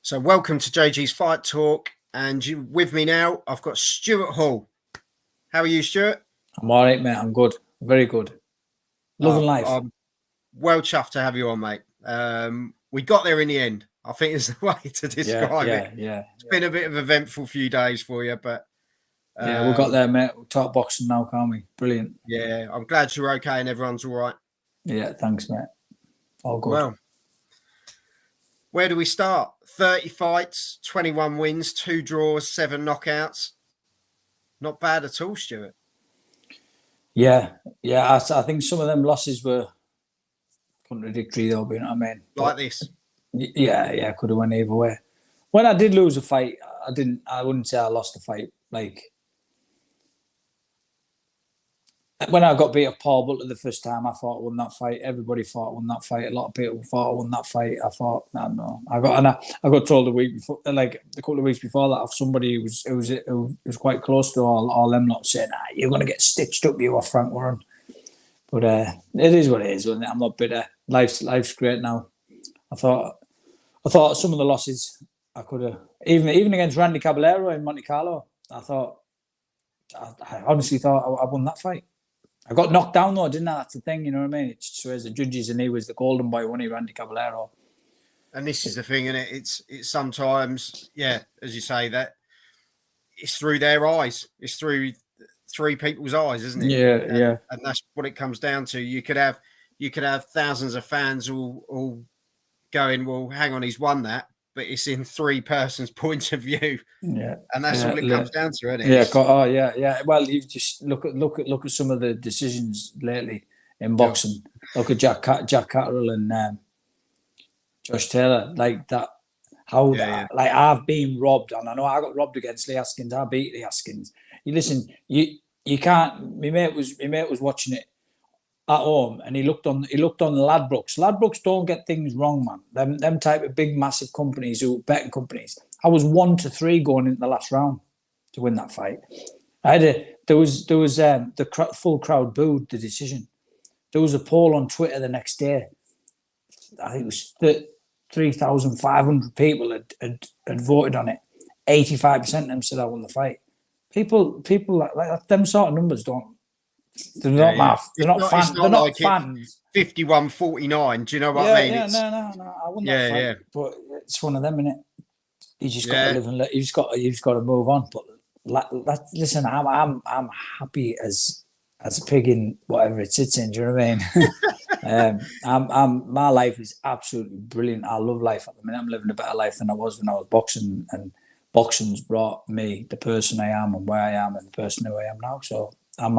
So welcome to JG's Fight Talk, and with me now, I've got Stuart Hall. How are you, Stuart? I'm all right, mate. I'm good. Very good. Loving life. I'm well chuffed to have you on, mate. We got there in the end. I think is the way to describe it. It's been a bit of an eventful few days for you, but... we got there, mate. We'll talk boxing now, can't we? Brilliant. Yeah, I'm glad you're okay and everyone's all right. Yeah, thanks, mate. All good. Well, where do we start? 30 fights, 21 wins, 2 draws, 7 knockouts. Not bad at all, Stuart. Yeah. I think some of them losses were contradictory, though. You know what I mean? Like this. Yeah. Could have went either way. When I did lose a fight, I wouldn't say I lost the fight. Like when I got beat off Paul Butler the first time, I thought I won that fight. Everybody thought I won that fight. A lot of people thought I won that fight. I thought, no. I got told a week before, like a couple of weeks before that, of somebody who was quite close to all them lot saying, "You're going to get stitched up, you off Frank Warren." But it is what it is. I'm not bitter. Life's great now. I thought some of the losses I could have, even against Randy Caballero in Monte Carlo. I honestly thought I won that fight. I got knocked down though, didn't I? That's the thing, you know what I mean? It swears the judges, and he was the golden boy when he Randy Caballero. And this is the thing, isn't it? It's sometimes, as you say, that it's through their eyes. It's through 3 people's eyes, isn't it? Yeah. And that's what it comes down to. You could have thousands of fans all going, well, hang on, he's won that, but it's in 3 persons' points of view. Yeah, and that's all it comes down to, isn't it? Yeah. Well, you just look at some of the decisions lately in boxing. Yeah. Look at Jack Catterall and Josh Taylor, like that. Like I've been robbed, and I know I got robbed against Lee Haskins. I beat Lee Haskins. You listen, you can't. My mate was watching it at home, and he looked on Ladbrokes. Ladbrokes don't get things wrong, man. Them type of big, massive companies, betting companies. I was 1-3 going into the last round to win that fight. There was the full crowd booed the decision. There was a poll on Twitter the next day. I think it was 3,500 people had voted on it. 85% of them said I won the fight. People like them sort of numbers don't. They're not fans. They're not fans. 51-49. Do you know what I mean? Yeah, no. I won that fight, but it's one of them, innit? You just got to live and let. You just got to move on. But listen, I'm happy as a pig in whatever it sits in. Do you know what I mean? My life is absolutely brilliant. I love life at the minute. I'm living a better life than I was when I was boxing, and boxing's brought me the person I am and where I am and the person who I am now. So I'm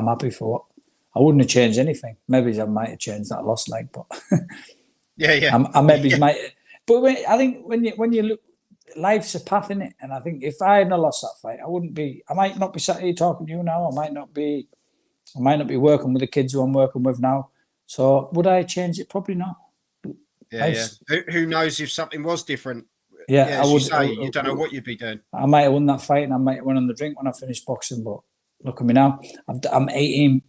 happy for what. I wouldn't have changed anything. Maybe I might have changed that lost leg, but I maybe might. But I think when you look, life's a path, innit? And I think if I hadn't lost that fight, I might not be sat here talking to you now. I might not be working with the kids who I'm working with now. So would I change it? Probably not. Yeah. Who knows if something was different? Yeah, I would say you don't know what you'd be doing. I might have won that fight, and I might have went on the drink when I finished boxing, but. Look at me now. I'm 18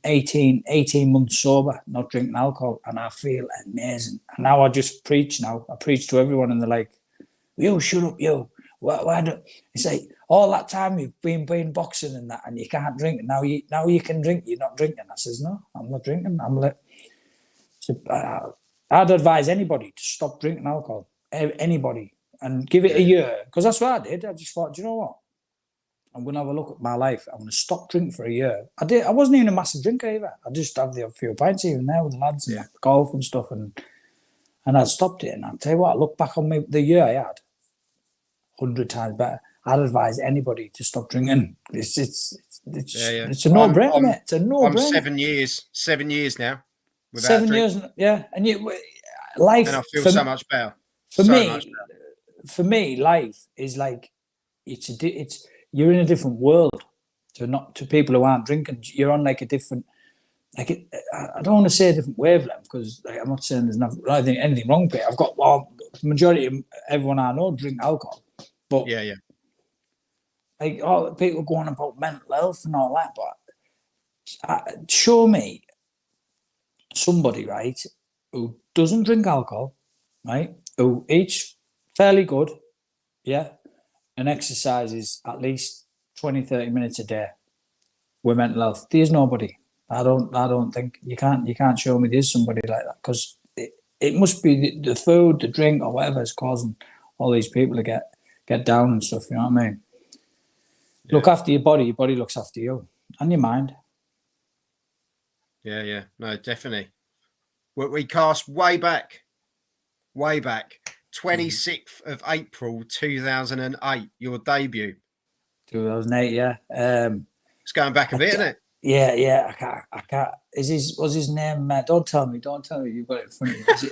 months sober, not drinking alcohol, and I feel amazing. And now I just preach now. I preach to everyone, and they're like, "You shut up, you. Why don't?" It's like all that time you've been playing boxing and that, and you can't drink. Now you can drink. You're not drinking. I says, "No, I'm not drinking." I'd advise anybody to stop drinking alcohol. Anybody, and give it a year, because that's what I did. I just thought, do you know what? I'm going to have a look at my life. I'm going to stop drinking for a year. I wasn't even a massive drinker either. I just have a few pints even there with the lads and golf and stuff. And I stopped it. And I'll tell you what, I look back on the year I had, 100 times better. I'd advise anybody to stop drinking. It's a no-brainer, mate. It's a no-brainer. I'm 7 years now. 7 years, yeah. And life. And I feel so much better. For me, life is like, you're in a different world to people who aren't drinking. You're on like a different, I don't want to say a different wavelength, because I'm not saying there's anything wrong with it. I've got the majority of everyone I know drink alcohol, but like all the people going about mental health and all that. But show me somebody, right, who doesn't drink alcohol, right, who eats fairly good, yeah. And exercises at least 20, 30 minutes a day with mental health. There's nobody. I don't think you can't show me there's somebody like that, because it must be the food, the drink, or whatever is causing all these people to get down and stuff. You know what I mean? Yeah. Look after your body looks after you and your mind. Yeah, no, definitely. We cast way back, 26th of April 2008, your debut. 2008, yeah. It's going back a bit, isn't it? Yeah. I can't. Was his name? Don't tell me. You've got it in front of you.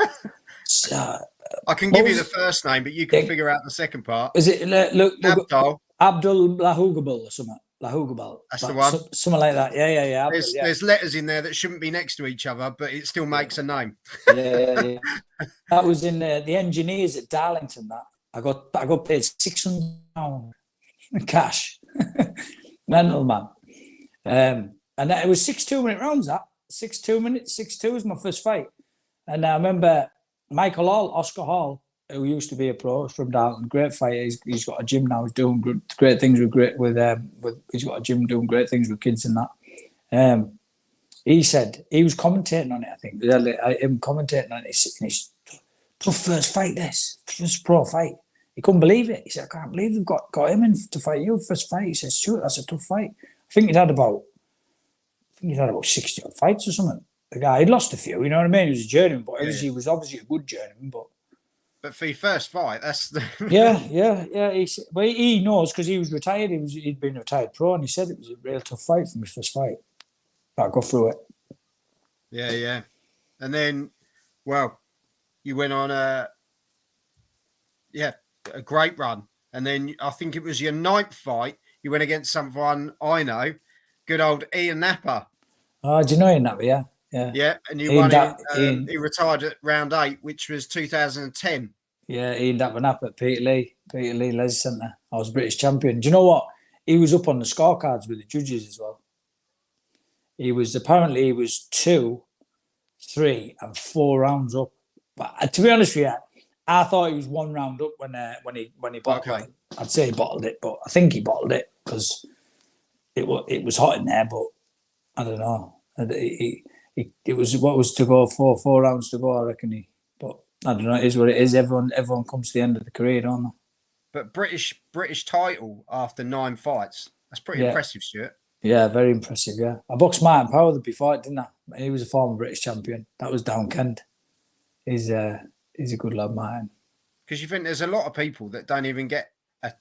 I can give you the first name, but you can figure out the second part. Is it look Abdul Lahugabal or something? Lahugabal. That's the one. Something like that. Yeah. Abdul, there's letters in there that shouldn't be next to each other, but it still makes a name. Yeah. That was in the engineers at Darlington. That I got paid £600 cash. Mental, man. And it was 6 2-minute rounds. That 6 minutes. 6-2 was my first fight. And I remember Oscar Hall, who used to be a pro from Darlington, great fighter. He's got a gym now. He's doing great things he's got a gym doing great things with kids and that. He said he was commentating on it. I think him commentating on it. It's tough first fight. This first pro fight. He couldn't believe it. He said, "I can't believe they've got him in to fight you first fight." He said, "Stuart, that's a tough fight." I think he'd had about 60 odd fights or something. The guy, he'd lost a few, you know what I mean? He was a journeyman, but he was obviously a good journeyman. But for your first fight, that's the yeah. He knows, because he was retired. He'd been a retired pro, and he said it was a real tough fight for me first fight. But I got through it. Yeah. And then, well, you went on a great run. And then I think it was your 9th fight. You went against someone I know, good old Ian Napper. Oh, do you know Ian Napper? Yeah. Yeah, and you won him. He retired at round 8, which was 2010. Yeah, Ian Napper at Peter Lee Leisure Centre. I was British champion. Do you know what? He was up on the scorecards with the judges as well. He was 2, 3, and 4 rounds up. But to be honest with you, I thought he was 1 round up when he bottled it. I'd say he bottled it, but I think he bottled it because it was hot in there. But I don't know. It was to go 4 rounds to go, I reckon. But I don't know. It is what it is. Everyone comes to the end of the career, don't they? But British title after 9 fights. That's pretty impressive, Stuart. Yeah, very impressive. Yeah, I boxed Martin Power before it, didn't I? He was a former British champion. That was down Kent. He's a good lad, Martin. Because you think there's a lot of people that don't even get a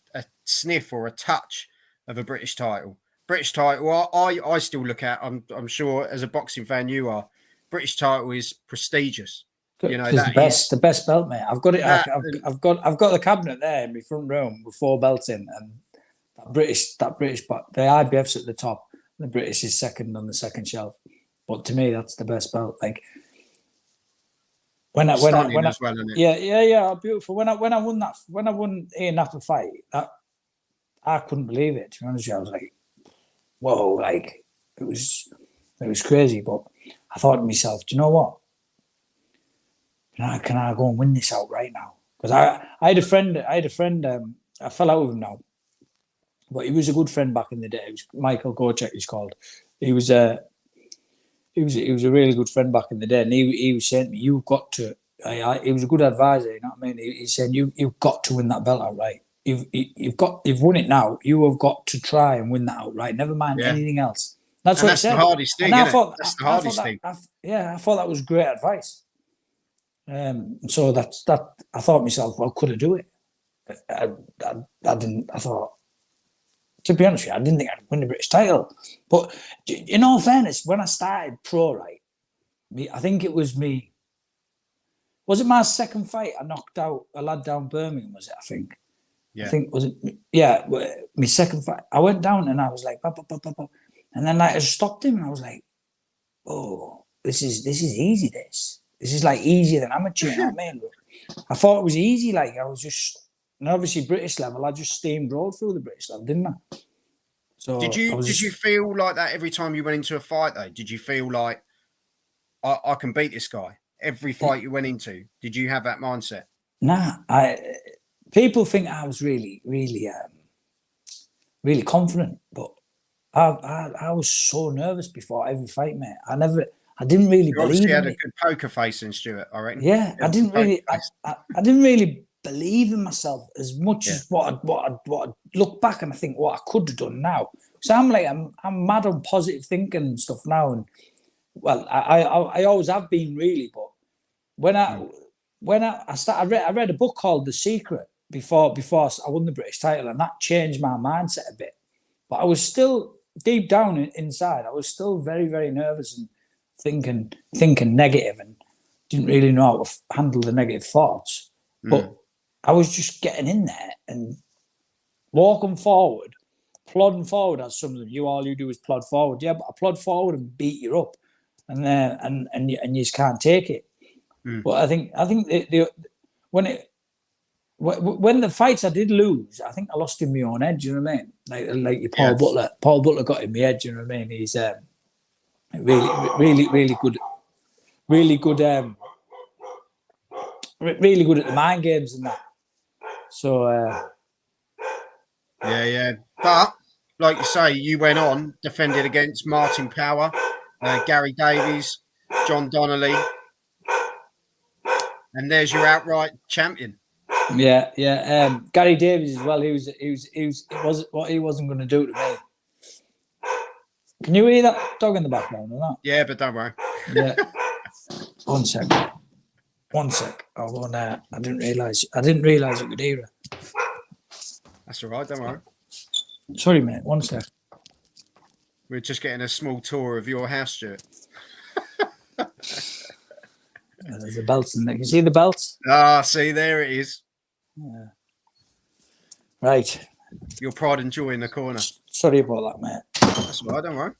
sniff or a touch of a British title. British title, I still look at. I'm sure as a boxing fan you are. British title is prestigious. You know, it's the best belt, mate. I've got it. I've got the cabinet there in my front room with 4 belts in, and that British, but the IBF's at the top. The British is second on the second shelf. But to me, that's the best belt. Like when I beautiful. When I won Ian Napper fight, I couldn't believe it. To be honest with you, I was like, whoa, like it was crazy. But I thought to myself, do you know what? Can I go and win this outright now? Because I had a friend. I fell out with him now, but he was a good friend back in the day. It was Michael Gorchek, he's called. He was a really good friend back in the day, and he was saying to me, "You've got to." He was a good advisor, you know what I mean. He's saying, "You've got to win that belt outright. You've won it now. You have got to try and win that outright. Never mind anything else." That's what he said. The hardest thing. That's the hardest thing. I thought that was great advice. So that I thought to myself, well, could I do it? I didn't. I thought, to be honest with you, I didn't think I'd win the British title. But in all fairness, when I started pro, right, I think it was me. Was it my second fight? I knocked out a lad down Birmingham. Was it? I think. Yeah. I think was it? Yeah, my second fight. I went down and I was like, bah, bah, bah, bah, bah. And then I just stopped him and I was like, oh, this is easy. This is like easier than amateur. You know what I mean? I thought it was easy. Like I was just, and obviously British level, I just steamrolled through the British level, didn't I? So did you feel like that every time you went into a fight though? Did you feel like I can beat this guy every fight you went into? Did you have that mindset? Nah, people think I was really, really, really confident, but I was so nervous before every fight, mate. I didn't really You believe obviously in had a it. good poker face in Stuart, I reckon. Yeah, You had a good poker face. I didn't really believe in myself as much Yeah. as what I look back and I think what I could have done now. So I'm mad on positive thinking and stuff now, and well, I always have been really, but when I read a book called The Secret before I won the British title, and that changed my mindset a bit. But I was still deep down inside, I was still very, very nervous and thinking negative, and didn't really know how to handle the negative thoughts. But I was just getting in there and walking forward, plodding forward, as some of them. All you do is plod forward. Yeah, but I plod forward and beat you up, and you just can't take it. But I think when the fights I did lose, I think I lost in my own head. Do you know what I mean? Like your Paul Butler. Paul Butler got in my head. Do you know what I mean? He's really good, really good at the mind games and that. So yeah. But like you say, you went on, defended against Martin Power, Gary Davies, John Donnelly, and there's your outright champion. Yeah. Gary Davies as well. He wasn't going to do to me. Can you hear that dog in the background or not? Yeah, but don't worry. Yeah. One sec. I'll go now. I didn't realise you could hear it. That's all right, don't worry. Sorry, mate. One sec. We're just getting a small tour of your house, Stuart. There's a belt in there. Can you see the belt? Ah, see, there it is. Yeah. Right. Your pride and joy in the corner. Sorry about that, mate. That's all right, don't worry.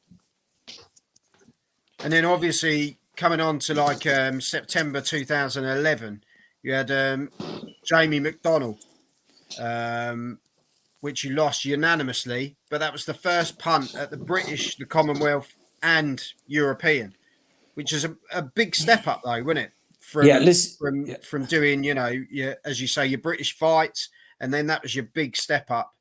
And then obviously coming on to like September 2011, you had Jamie McDonnell, which you lost unanimously, but that was the first punt at the British, the Commonwealth, and European, which is a big step up, though, wasn't it? From doing, as you say, your British fights, and then that was your big step up.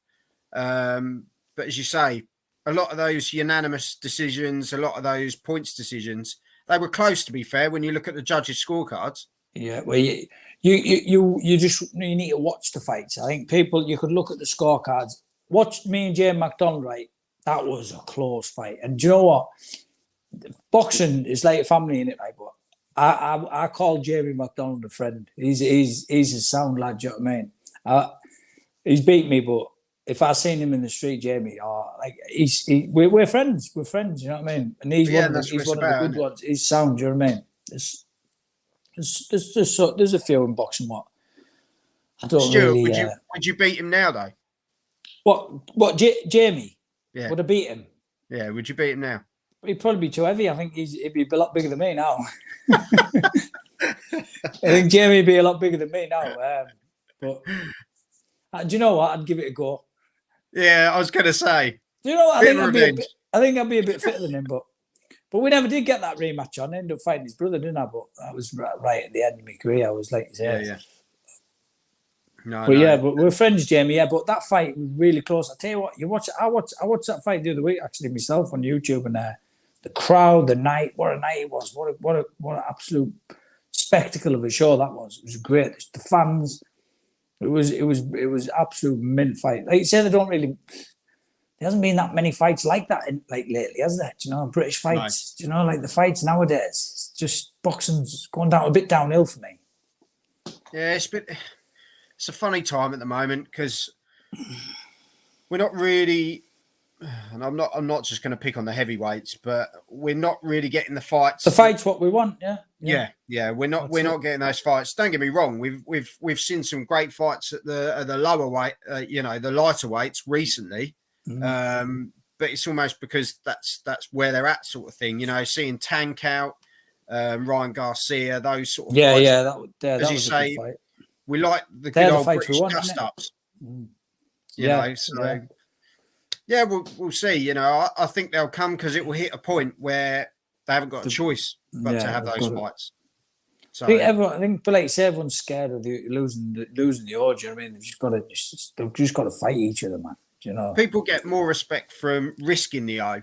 But as you say, a lot of those unanimous decisions, a lot of those points decisions, they were close, to be fair, when you look at the judges' scorecards. Yeah, well, you need to watch the fights. I think you could look at the scorecards. Watch me and Jane McDonald, right? That was a close fight. And do you know what? Boxing is like a family, in it, right? But I call Jamie McDonald a friend. He's a sound lad. Do you know what I mean? He's beat me, but if I seen him in the street, Jamie, we're friends. We're friends. You know what I mean? And he's one of the good ones. He's sound. Do you know what I mean? There's a few in boxing. What I don't Stuart, really. Would you beat him now, though? What? Jamie? Yeah. Would I beat him? Yeah. Would you beat him now? He'd probably be too heavy. I think he'd be a lot bigger than me now. I think Jamie would be a lot bigger than me now. But do you know what? I'd give it a go. Yeah, I was going to say. Do you know what? I think I'd be a bit fitter than him, but we never did get that rematch on. I ended up fighting his brother, didn't I? But that was right at the end of my career. I was like, yeah. But we're friends, Jamie. Yeah, but that fight was really close. I tell you what, I watched that fight the other week actually myself on YouTube, and the crowd, the night, what a night it was! What an absolute spectacle of a show that was. It was great. The fans, it was absolute mint fight. Like you said, there hasn't been that many fights like that lately, has there? Do you know, British fights? Nice. Do you know, like the fights nowadays? It's just boxing's going down a bit downhill for me. Yeah, it's a funny time at the moment because we're not really, and I'm not just going to pick on the heavyweights, but we're not really getting the fights. The fights what we want, yeah. We're not getting those fights. Don't get me wrong. We've seen some great fights at the lower weight, the lighter weights recently. But it's almost because that's where they're at, sort of thing. Seeing Tank out, Ryan Garcia, those sort of fights. As you say, a good fight. We like the good old British dust-ups. We'll see. I think they'll come because it will hit a point where they haven't got a choice but to have those fights. So I think, but like you say, everyone's scared of losing the order. You know what I mean, they've just got to fight each other, man. You know, people get more respect from risking the O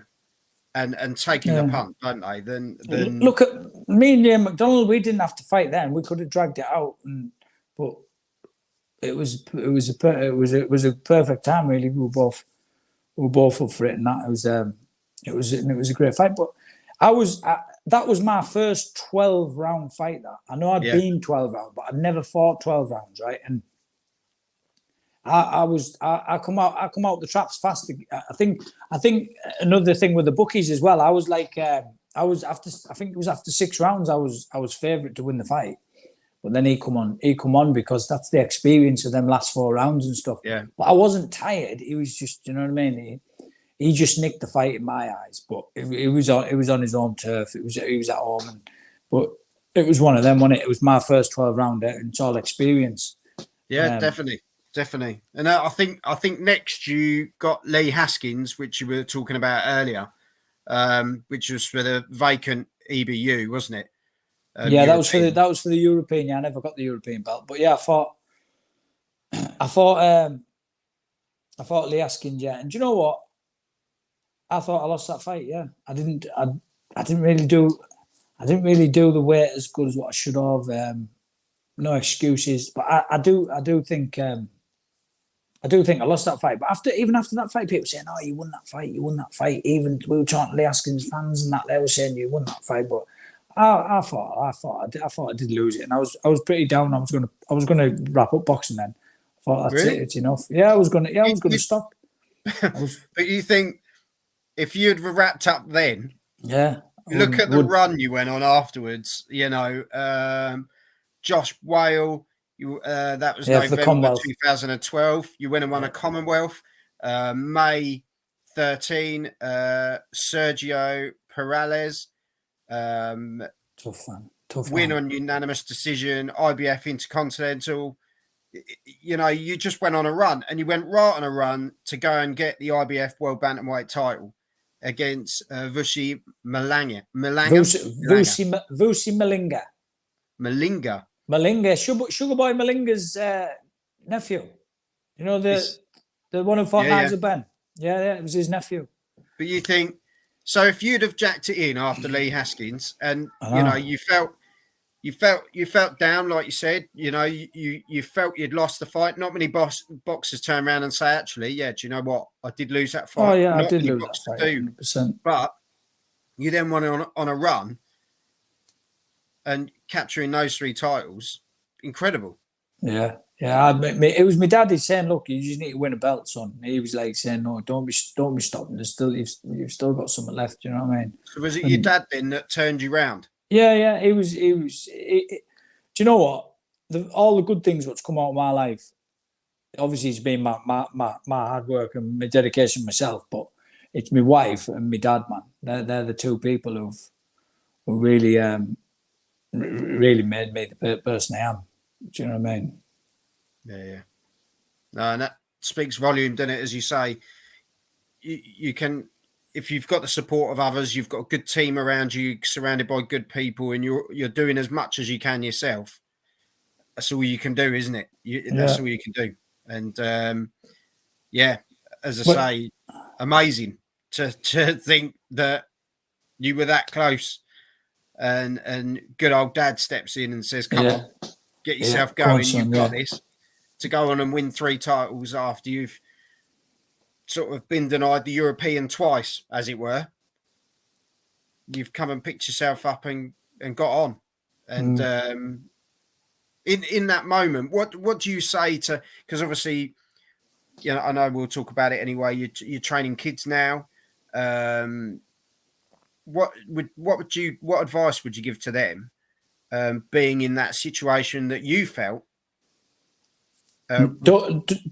and taking the punt, don't they? Than look at me and Ian McDonald. We didn't have to fight then. We could have dragged it out, but it was a perfect time. Really, we were both up for it, and that it was a great fight. But that was my first 12-round fight. That I know I'd been 12 rounds, but I'd never fought 12 rounds, right? And I come out the traps fast. I think another thing with the bookies as well. I was like, I think it was after 6 rounds. I was favourite to win the fight, but then he come on because that's the experience of them last 4 rounds and stuff. Yeah. But I wasn't tired. He was just, you know what I mean. He just nicked the fight in my eyes, but it was on his own turf. He was at home, but it was one of them, wasn't it? It was my first 12 round out, and it's all experience. Yeah, definitely. And I think next you got Lee Haskins, which you were talking about earlier, which was for the vacant EBU, wasn't it? Yeah, that was for the European. Yeah, I never got the European belt, but yeah, I fought Lee Haskins. Yeah, and do you know what? I thought I lost that fight. Yeah, I didn't really do the weight as good as what I should have. No excuses, but I do think I lost that fight. But even after that fight, people saying, "Oh, you won that fight." Even we were talking to Lee Haskins fans and that they were saying you won that fight. But I thought I did lose it, and I was pretty down. I was gonna wrap up boxing then. I thought that's really? it. It's enough. Yeah, I was gonna stop. But you think if you'd wrapped up then, yeah. Look at the run you went on afterwards. You know, Josh Whale. That was November 2012. You went and won a Commonwealth. May 13. Sergio Perales. Tough win man. on unanimous decision. IBF Intercontinental. You know, you just went on a run, and you went right on a run to go and get the IBF World Bantamweight title against Vusi Malinga. Vusi Malinga. Sugar Boy Malinga's nephew. You know, the one who fought Nigel Ben. Yeah, it was his nephew. But you think, so if you'd have jacked it in after Lee Haskins and, you know, you felt down, like you said, you know, you felt you'd lost the fight. Not many boxers turn around and say, actually, yeah, do you know what? I did lose that fight. Oh, yeah, I did lose that fight, 100%. But you then went on a run and capturing those 3 titles, incredible. Yeah. It was my dad. He's saying, "Look, you just need to win a belt, son." He was like saying, "No, don't be stopping. You've still got something left." You know what I mean? So was it your dad then that turned you round? Yeah. He was. Do you know what? All the good things what's come out of my life, obviously, it's been my hard work and my dedication myself, but it's my wife and my dad, man. They're the 2 people who really made me the person I am. Do you know what I mean? Yeah. No, and that speaks volume, doesn't it? As you say, you can, if you've got the support of others, you've got a good team around you, surrounded by good people, and you're doing as much as you can yourself. That's all you can do, isn't it? That's all you can do. And as I say, amazing to think that you were that close, and good old dad steps in and says, "Come on, get yourself going. You've got this." To go on and win 3 titles after you've sort of been denied the European twice, as it were. You've come and picked yourself up and got on. And in that moment, what do you say to? Because obviously, you know, I know we'll talk about it anyway. You're training kids now. What advice would you give to them, being in that situation that you felt?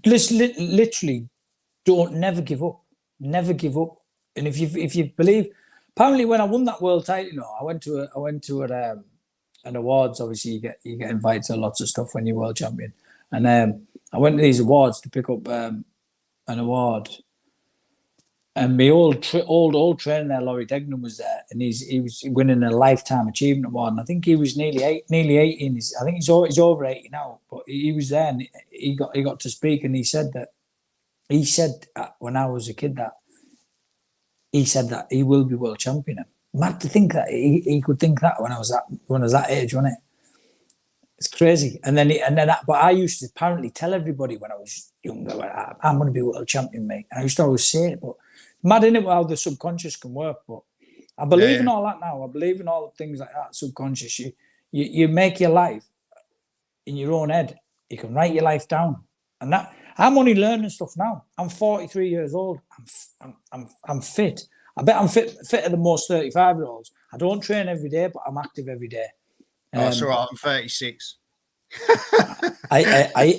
Literally, never give up. Never give up. And if you believe, apparently when I won that world title, you know, I went to an awards. Obviously, you get invited to lots of stuff when you're world champion. And I went to these awards to pick up an award. And my old trainer there, Laurie Degnan, was there, and he was winning a lifetime achievement award. And I think he was nearly 80. I think he's over 80 now. But he was there, and he got to speak, and he said when I was a kid that he will be world champion. Mad to think that he could think that when I was that age, wasn't it? It's crazy. But I used to apparently tell everybody when I was younger, I'm going to be world champion, mate. And I used to always say it, but mad in it how the subconscious can work. But I believe in all that now. I believe in all things like that, subconscious. You make your life in your own head. You can write your life down. And that I'm only learning stuff now. I'm 43 years old. I'm fit. I bet I'm fitter than most 35-year-olds. I don't train every day, but I'm active every day. That's all right. I'm 36. I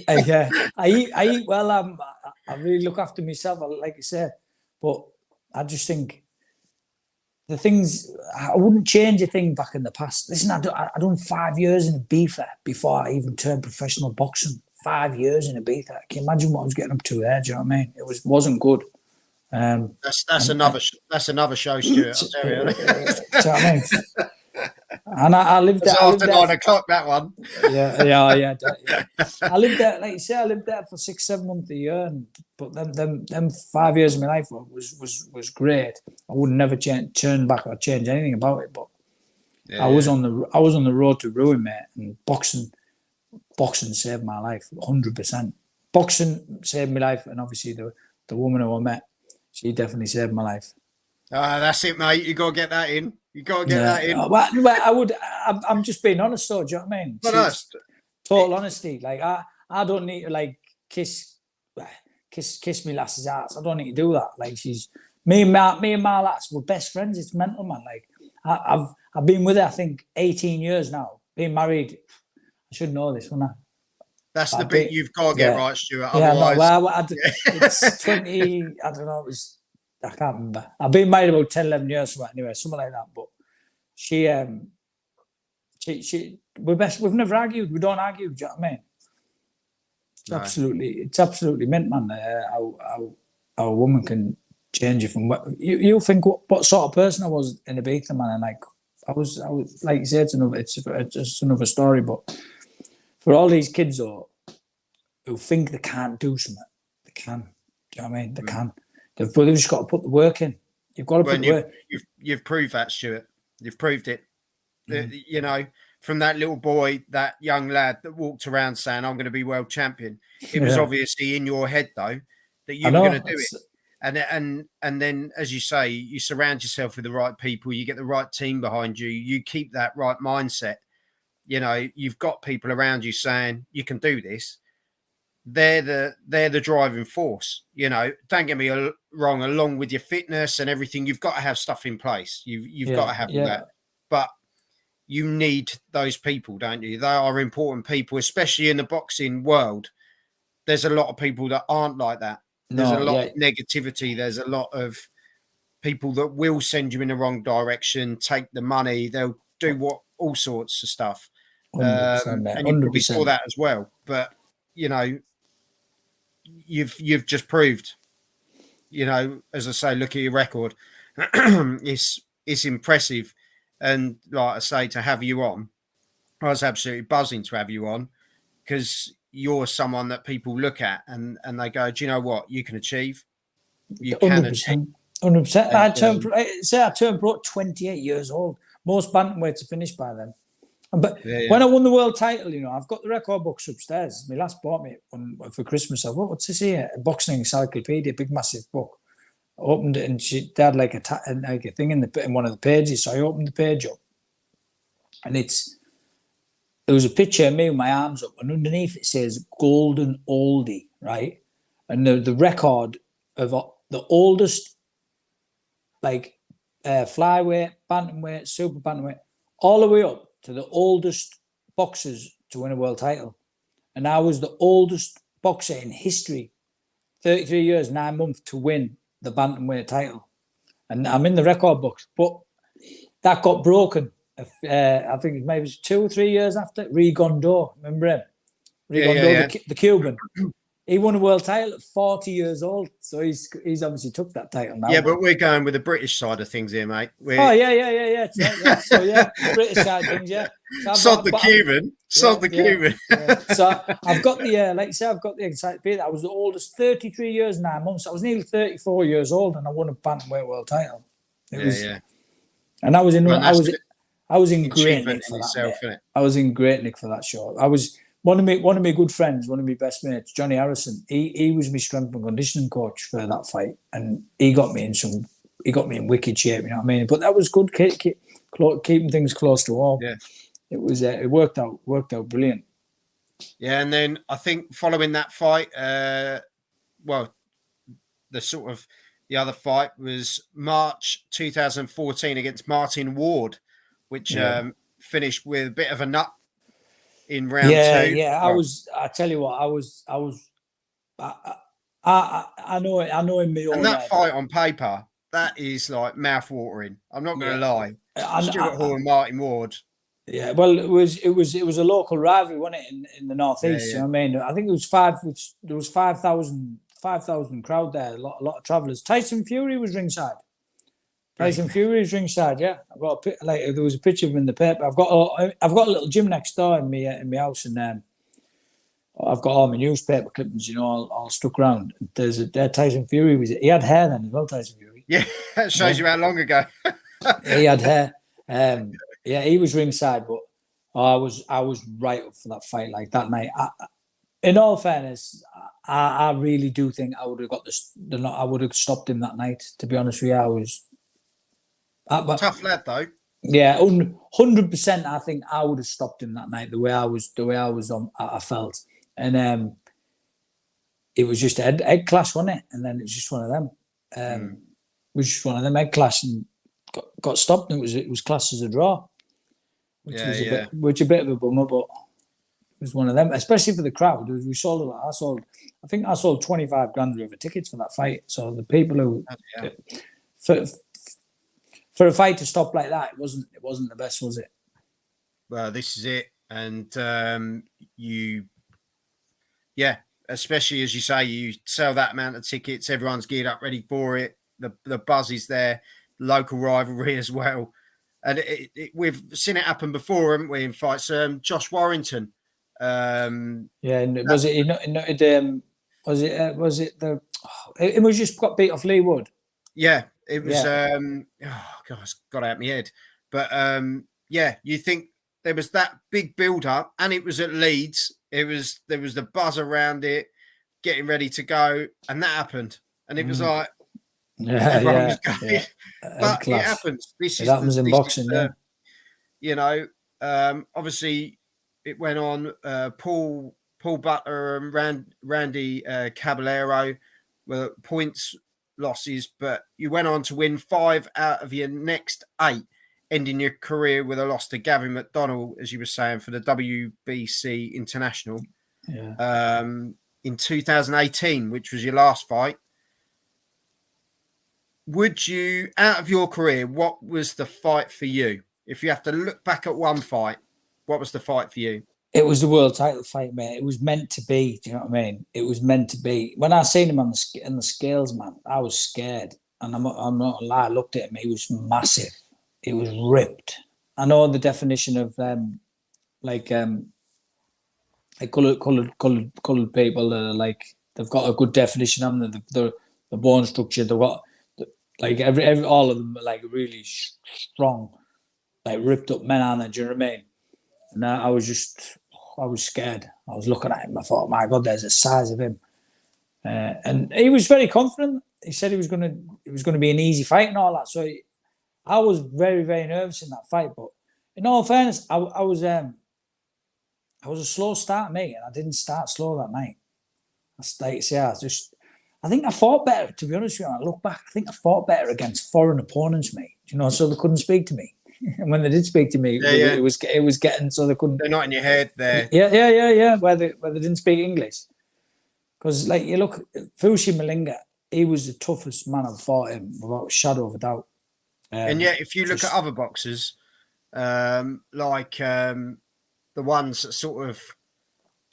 eat well. I really look after myself, like I said. But I just think the things, I wouldn't change a thing back in the past. Listen, I done 5 years in a beefer before I even turned professional boxing. 5 years in a beefer. Can you imagine what I was getting up to there? Do you know what I mean? It wasn't good. That's another show, Stuart. I'll tell you. Do you know what I mean? And I lived there after 9 o'clock. That one. Yeah. I lived there, like you say, I lived there for 6-7 months a year, but them 5 years of my life was great. I would never turn back or change anything about it. But I was on the road to ruin, mate. And boxing saved my life 100%. Boxing saved my life, and obviously the woman who I met, she definitely saved my life. That's it, mate. You got to get that in. That in. Well, I'm just being honest, though. Do you know what I mean? Honest. Total honesty. Like I don't need to like kiss me lass's ass. I don't need to do that. Like me and my lass were best friends. It's mental, man. Like I've been with her, I think 18 years now. Being married, I should know this, wouldn't I? That's the bit you've got to get right, Stuart. Yeah, otherwise, it's 20. I don't know. I can't remember. I've been married about 10, 11 years, something like that. But she we're best. We've never argued. We don't argue. Do you know what I mean? It's absolutely mint, man. How a woman can change you from what you think. What sort of person I was in Ibiza, man, and like I was like you said, it's just another story. But for all these kids who think they can't do something, they can. Do you know what I mean? They can. They've just got to put the work in. You've got to put the work. You've proved that, Stuart. You've proved it. You know, from that little boy, that young lad that walked around saying, "I'm going to be world champion." It was obviously in your head, though, that you were going to do it. And then, as you say, you surround yourself with the right people. You get the right team behind you. You keep that right mindset. You know, you've got people around you saying, "You can do this." They're the driving force. You know, don't get me wrong. Along with your fitness and everything, you've got to have stuff in place. You've got to have all that. But you need those people, don't you? They are important people, especially in the boxing world. There's a lot of people that aren't like that. There's a lot of negativity. There's a lot of people that will send you in the wrong direction, take the money. They'll do all sorts of stuff. 100%, and you probably saw that as well. But, you know, you've just proved, you know, as I say, look at your record. It's impressive. And like I say, to have you on, I was absolutely buzzing to have you on, because you're someone that people look at and they go, do you know what you can achieve? You can 100%, achieve. 100%. I turned pro 28 years old. Most bantamweights are finished by then. But when I won the world title, you know, I've got the record books upstairs. My last bought me one for Christmas. I thought, what's this here? A boxing encyclopedia, big massive book. I opened it and they had like a thing in one of the pages. So I opened the page up, and there was a picture of me with my arms up, and underneath it says "Golden Oldie," right? And the record of the oldest, like flyweight, bantamweight, super bantamweight, all the way up to the oldest boxers to win a world title. And I was the oldest boxer in history, 33 years, 9 months to win the bantamweight title. And I'm in the record books. But that got broken. I think it maybe 2 or 3 years after. Rigondo, remember him? Rigondo, the Cuban. he won a world title at 40 years old. So he's obviously took that title now. Yeah, but we're going with the British side of things here, mate. Oh, yeah. So, yeah, British side of things, yeah. So Sod the Cuban. So I've got the, like you say, I've got the excitement. I was the oldest, 33 years, 9 months. I was nearly 34 years old and I won a Bantamweight world title. And I was in, I was in great nick for that. I was in great nick for that show. I was one of my good friends, one of my best mates, Johnny Harrison. He was my strength and conditioning coach for that fight, and he got me in wicked shape. You know what I mean? But that was good, keeping things close to home. Yeah, it was. It worked out brilliant. Yeah, and then I think following that fight, the other fight was March 2014 against Martin Ward, which finished with a bit of a nut in round 2. Yeah. I tell you what, I know in my own and that head. fight on paper, that is like mouth watering. I'm not going to lie. Stuart Hall and Martin Ward. Yeah, well, it was a local rivalry, wasn't it, in the northeast? You know what I mean, I think there was 5,000 crowd there, a lot of travellers. Tyson Fury was ringside. Yeah, I've got there was a picture of him in the paper. I've got a little gym next door in my house, and I've got all my newspaper clippings, all stuck around. There's Tyson Fury he had hair then as well. Tyson Fury. Yeah, that shows you how long ago. He had hair. Yeah, he was ringside, but I was right up for that fight. Like that night, in all fairness, I really do think I would have got I would have stopped him that night. To be honest with you, I was. Tough lad, though. Yeah, 100%. I think I would have stopped him that night. The way I was I felt, and it was just egg clash, wasn't it? And then it was just one of them. It was just one of them egg clash, and got stopped. And it was classed as a draw, which was a bit of a bummer, but it was one of them, especially for the crowd. We sold a lot. I think I sold 25 grand worth of tickets for that fight. So the people who for a fight to stop like that, it wasn't the best, was it? Well, this is it, and especially as you say, you sell that amount of tickets, everyone's geared up, ready for it. The buzz is there, local rivalry as well, and we've seen it happen before, haven't we? In fights, Josh Warrington. It was just got beat off Lee Wood. Yeah. It was, it's got out of my head. But, you think there was that big build-up, and it was at Leeds. There was the buzz around it, getting ready to go, and that happened. And it was like, everyone was going. But it happens. It happens in boxing, obviously, it went on. Paul Butler and Randy Caballero were points losses, but you went on to win 5 out of your next 8, ending your career with a loss to Gavin McDonnell, as you were saying, for the WBC International in 2018, which was your last fight. Would you, out of your career, what was the fight for you? If you have to look back at one fight, what was the fight for you? It was the world title fight, mate. It was meant to be. Do you know what I mean? It was meant to be. When I seen him on the scales, man, I was scared. And I'm not gonna lie. I looked at him. He was massive. He was ripped. I know the definition of coloured people that are like, they've got a good definition of them. The bone structure. They've got all of them are like really strong, like ripped up men, aren't they? Do you know what I mean? And I was scared. I was looking at him. I thought, my God, there's the size of him. And he was very confident. He said it was going to be an easy fight and all that. So I was very, very nervous in that fight. But in all fairness, I was a slow start, mate, and I didn't start slow that night. I think I fought better, to be honest with you. I look back, I think I fought better against foreign opponents, mate. So they couldn't speak to me. And when they did speak to me, it was getting so they couldn't. They're not in your head there. Yeah. Where they didn't speak English. Because you look, Fushi Malinga, he was the toughest man I've fought him without a shadow of a doubt. And yet, if you look at other boxers, the ones that sort of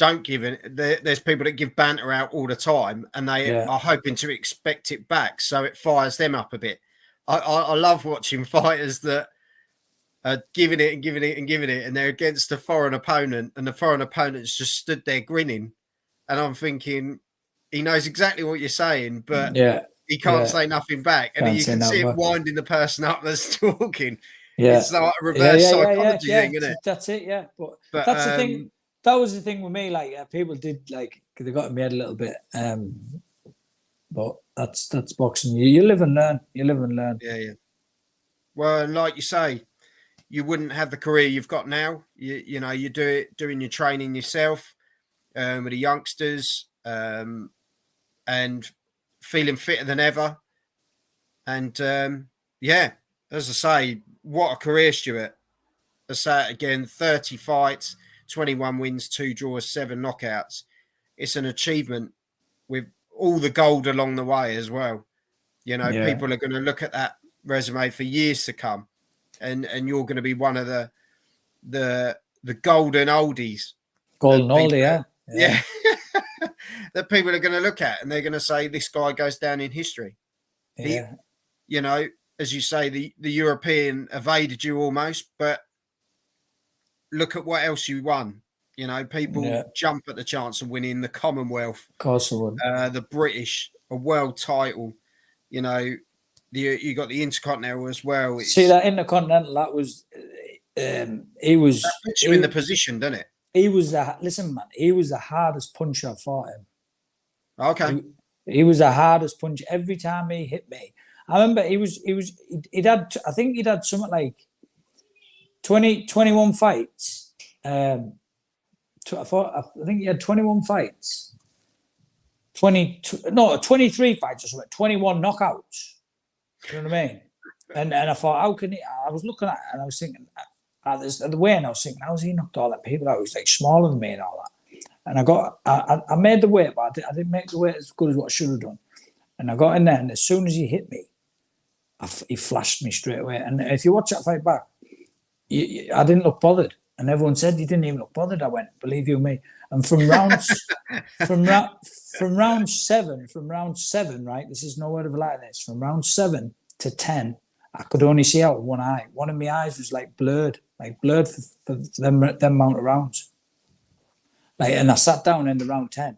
don't give it. There's people that give banter out all the time, and they are hoping to expect it back, so it fires them up a bit. I love watching fighters that are giving it and giving it and giving it, and they're against a foreign opponent, and the foreign opponent's just stood there grinning, and I'm thinking, he knows exactly what you're saying, but he can't say nothing back, and you can see it winding the person up that's talking. It's like a reverse psychology thing, isn't it? That's it, but that's the thing. That was the thing with me. Like, people did, like, they got in my head a little bit. But that's boxing. You live and learn. You live and learn. Yeah. Well, like you say, you wouldn't have the career you've got now. You know, you doing your training yourself with the youngsters, and feeling fitter than ever. And as I say, what a career, Stuart. I say it again: 30 fights, 21 wins, 2 draws, 7 knockouts. It's an achievement with all the gold along the way as well. You know, people are going to look at that resume for years to come, and you're going to be one of the golden oldies. Golden oldie, yeah. That people are going to look at, and they're going to say, this guy goes down in history. Yeah. You know, as you say, the European evaded you almost, but look at what else you won. You know, people jump at the chance of winning the Commonwealth. Of course, I would. The British, a world title. You know, you got the Intercontinental as well. See, that Intercontinental, that was, he was. That puts you in the position, doesn't it? He was listen, man. He was the hardest puncher I fought him. Okay. He was the hardest puncher. Every time he hit me, I remember he'd had, I think he'd had something like 21 fights. I think he had 21 fights. 23 fights or something, 21 knockouts. You know what I mean? And I thought, how can he? I was looking at it and I was thinking, at the way, and I was thinking, how's he knocked all that people out? He was like smaller than me and all that. And I made the weight, but I didn't make the weight as good as what I should have done. And I got in there, and as soon as he hit me, he flashed me straight away. And if you watch that fight back, I didn't look bothered. And everyone said you didn't even look bothered. I went, believe you me. And from round seven, right? This is no word of a lie. This from round 7 to 10, I could only see out of one eye. One of my eyes was like blurred for them amount of rounds. Like, and I sat down in the round 10,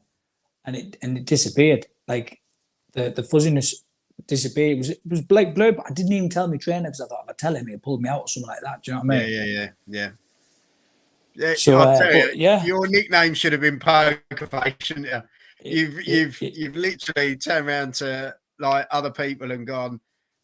and it disappeared. Like the fuzziness disappeared. It was like blurred, but I didn't even tell my trainer because I thought if I tell him, he'd pull me out or something like that. Do you know what I mean? Yeah. So, I'll tell you, your nickname should have been Poker Face, shouldn't you? You've literally turned around to like other people and gone,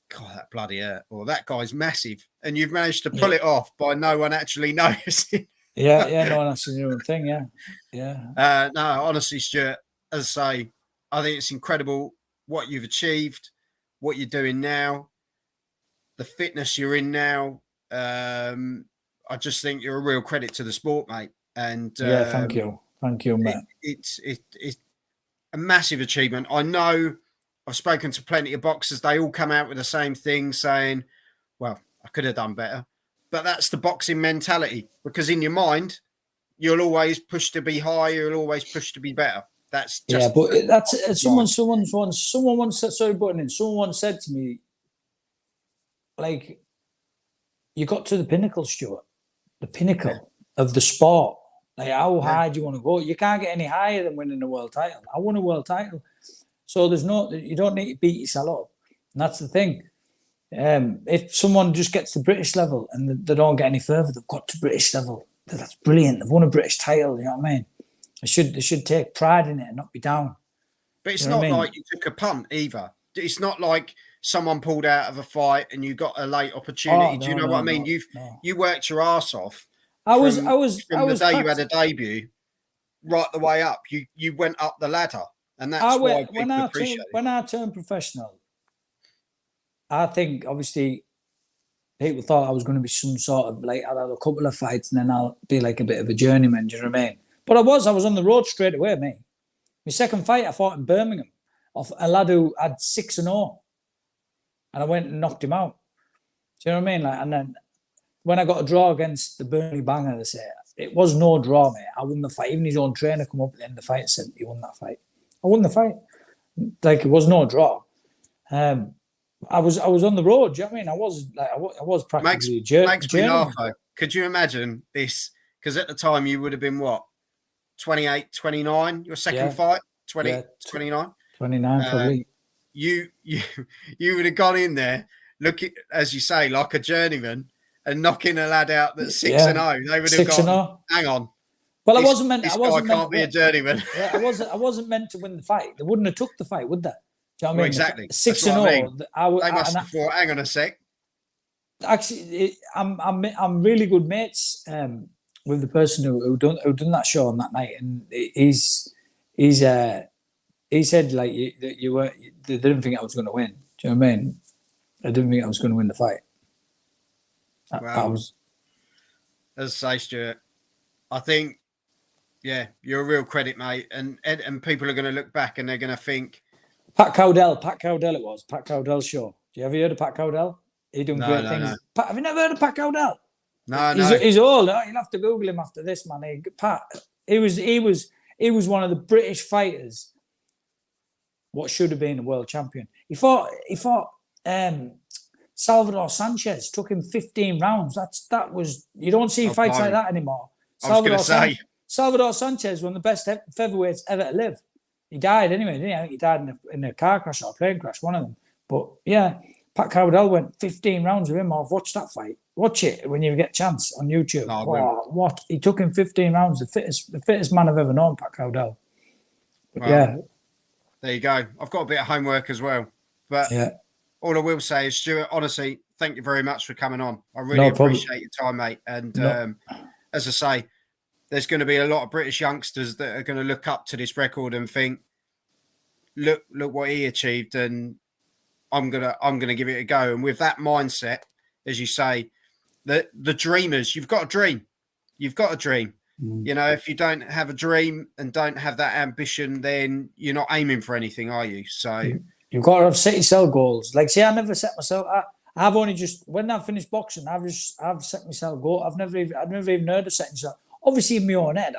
God, that bloody hurt, or that guy's massive, and you've managed to pull it off by no one actually noticing. No one else is doing thing. No, honestly, Stuart, as I say, I think it's incredible what you've achieved, what you're doing now, the fitness you're in now. I just think you're a real credit to the sport, mate. And thank you, mate. It's a massive achievement. I know I've spoken to plenty of boxers. They all come out with the same thing, saying, "Well, I could have done better." But that's the boxing mentality, because in your mind, you'll always push to be higher. You'll always push to be better. That's just but that's someone once said. Sorry, button in. Someone once said to me, like, you got to the pinnacle, Stuart. The pinnacle of the sport. Like, how high do you want to go? You can't get any higher than winning a world title. I won a world title. So you don't need to beat yourself up. And that's the thing. If someone just gets to British level and they don't get any further, they've got to British level. That's brilliant. They've won a British title, you know what I mean? They should take pride in it and not be down. But it's not like you took a punt either. It's not like someone pulled out of a fight and you got a late opportunity. Do you know what I mean? You worked your ass off. From the day you had a debut right the way up. You went up the ladder, and that's why people appreciate it. When I turned professional, I think obviously people thought I was going to be some sort of like, I'll have a couple of fights and then I'll be like a bit of a journeyman. Do you know what I mean? But I was on the road straight away, mate. My second fight I fought in Birmingham off a lad who had 6-0. And I went and knocked him out. Do you know what I mean? Like, and then when I got a draw against the Burnley Banger, they say, it was no draw, mate. I won the fight. Even his own trainer come up at the end of the fight and said, "You won that fight." I won the fight. Like, it was no draw. I was on the road. Do you know what I mean? I was practically a journey. Makes me laugh, though. Could you imagine this? Because at the time you would have been what, 28, 29? Your second fight, 20, 29? 29 probably. You would have gone in there looking, as you say, like a journeyman and knocking a lad out that's 6-0. They would have gone, hang on. Well, I wasn't meant. This I wasn't guy meant can't be a journeyman. Yeah, I wasn't meant to win the fight. They wouldn't have took the fight, would they? Do you know what I mean? Exactly. 6-0. They must have thought, hang on a sec. Actually, I'm really good mates with the person who done that show on that night, and he said like they didn't think I was going to win. Do you know what I mean? I didn't think I was going to win the fight. Well, as I say, Stuart, I think, you're a real credit, mate, and people are going to look back and they're going to think. Pat Cowdell it was. Pat Cowdell's show. Do you ever heard of Pat Cowdell? He done great things. Pat, have you never heard of Pat Cowdell? No. He's old. You'll have to Google him after this, man. Pat, he was one of the British fighters. What should have been a world champion. He fought Salvador Sanchez. Took him 15 rounds. That was, you don't see fights like that anymore. Salvador Sanchez, one of the best featherweights ever to live. He died anyway, didn't he? I think he died in a car crash or a plane crash, one of them. But yeah, Pat Cowdell went 15 rounds with him. I've watched that fight. Watch it when you get a chance on YouTube. What? He took him 15 rounds. The fittest man I've ever known, Pat Cowdell. There you go. I've got a bit of homework as well. But all I will say is, Stuart, honestly, thank you very much for coming on. I really appreciate your time, mate. And as I say, there's going to be a lot of British youngsters that are going to look up to this record and think, look what he achieved, and I'm gonna give it a go. And with that mindset, as you say, the dreamers, you've got a dream. You've got a dream. You know, if you don't have a dream and don't have that ambition, then you're not aiming for anything, are you? So you've got to have set yourself goals. Like, see, I never set myself. I've only just, when I've finished boxing, I've set myself goals. I've never even heard of setting yourself. Obviously, in my own head,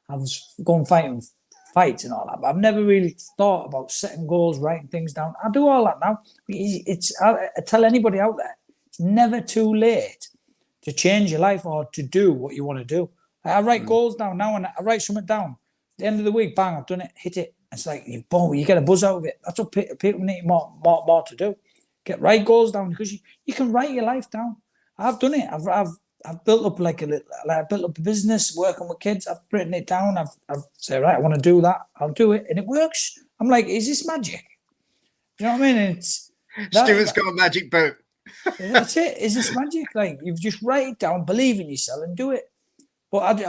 I was going fights and all that, but I've never really thought about setting goals, writing things down. I do all that now. I tell anybody out there, it's never too late to change your life or to do what you want to do. I write goals down now, and I write something down. At the end of the week, bang, I've done it, hit it. It's like, you get a buzz out of it. That's what people need more to do. Write goals down, because you can write your life down. I've done it. I've built up I built up a business working with kids. I've written it down. I've said, right, I want to do that. I'll do it, and it works. I'm like, is this magic? You know what I mean? Stuart's got a magic boot. That's it. Is this magic? Like, you just write it down, believe in yourself, and do it. But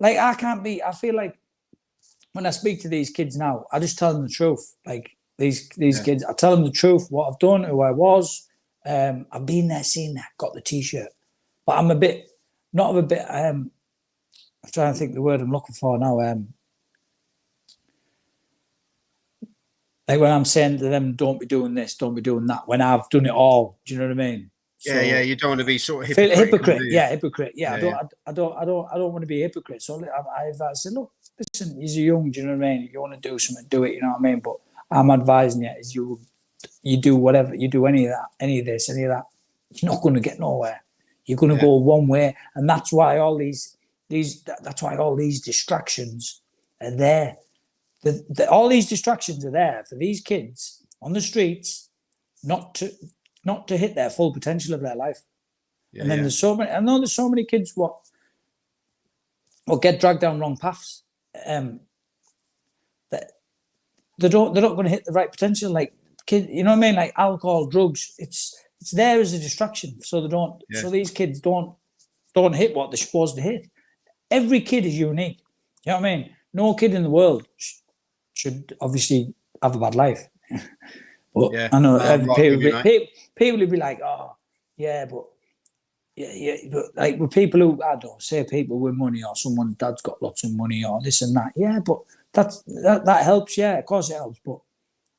I can't be. I feel like when I speak to these kids now, I just tell them the truth. Like, these kids, I tell them the truth, what I've done, who I was. I've been there, seen that, got the T-shirt. But I'm I'm trying to think the word I'm looking for now. Like, when I'm saying to them, don't be doing this, don't be doing that, when I've done it all. Do you know what I mean? You don't want to be sort of hypocrite. Hypocrite. I don't want to be a hypocrite. So I've said, look, listen, you're young. Do you know what I mean? If you want to do something, do it. You know what I mean? But I'm advising you, is you do whatever, you do any of that, any of this, any of that, you're not going to get nowhere. You're going to go one way, and that's why all these distractions are there. All these distractions are there for these kids on the streets not to hit their full potential of their life. And then there's so many. I know there's so many kids what get dragged down wrong paths. That they're not going to hit the right potential. Like, kid, you know what I mean? Like alcohol, drugs. It's there as a distraction, so they don't. So these kids don't hit what they're supposed to hit. Every kid is unique. You know what I mean? No kid in the world should obviously have a bad life. But I know people will be like, oh, but like with people who, I don't know, say people with money, or someone's dad's got lots of money, or this and that. Yeah, but that helps. Yeah, of course it helps. But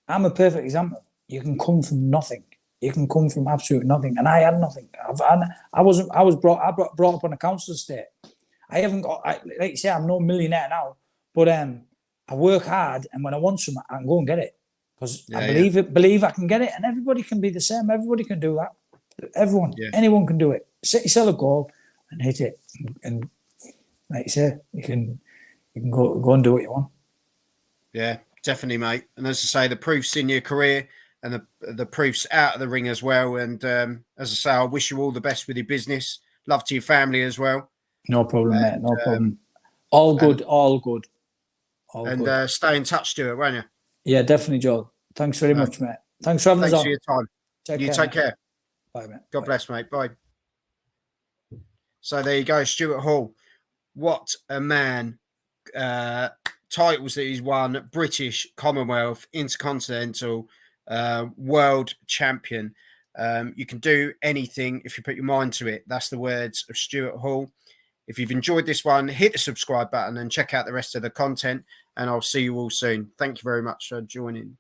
I'm a perfect example. You can come from nothing. You can come from absolute nothing, and I had nothing. I was brought up on a council estate. I haven't got, like you say, I'm no millionaire now, but I work hard, and when I want something, I can go and get it because I believe I can get it, and everybody can be the same. Everybody can do that. Anyone can do it. Set yourself a goal and hit it, and like you say, you can go and do what you want. Yeah, definitely, mate. And as I say, the proof's in your career, and the proof's out of the ring as well. And as I say, I wish you all the best with your business. Love to your family as well. No problem, mate. No problem. All good. Stay in touch, Stuart, won't you? Yeah, definitely, Joel. Thanks very much, mate. Thanks for having us on. Thanks for your time. Take care. Bye, mate. God bless, mate. Bye. So there you go, Stuart Hall. What a man. Titles that he's won: British, Commonwealth, Intercontinental, World Champion. You can do anything if you put your mind to it. That's the words of Stuart Hall. If you've enjoyed this one, hit the subscribe button and check out the rest of the content. And I'll see you all soon. Thank you very much for joining.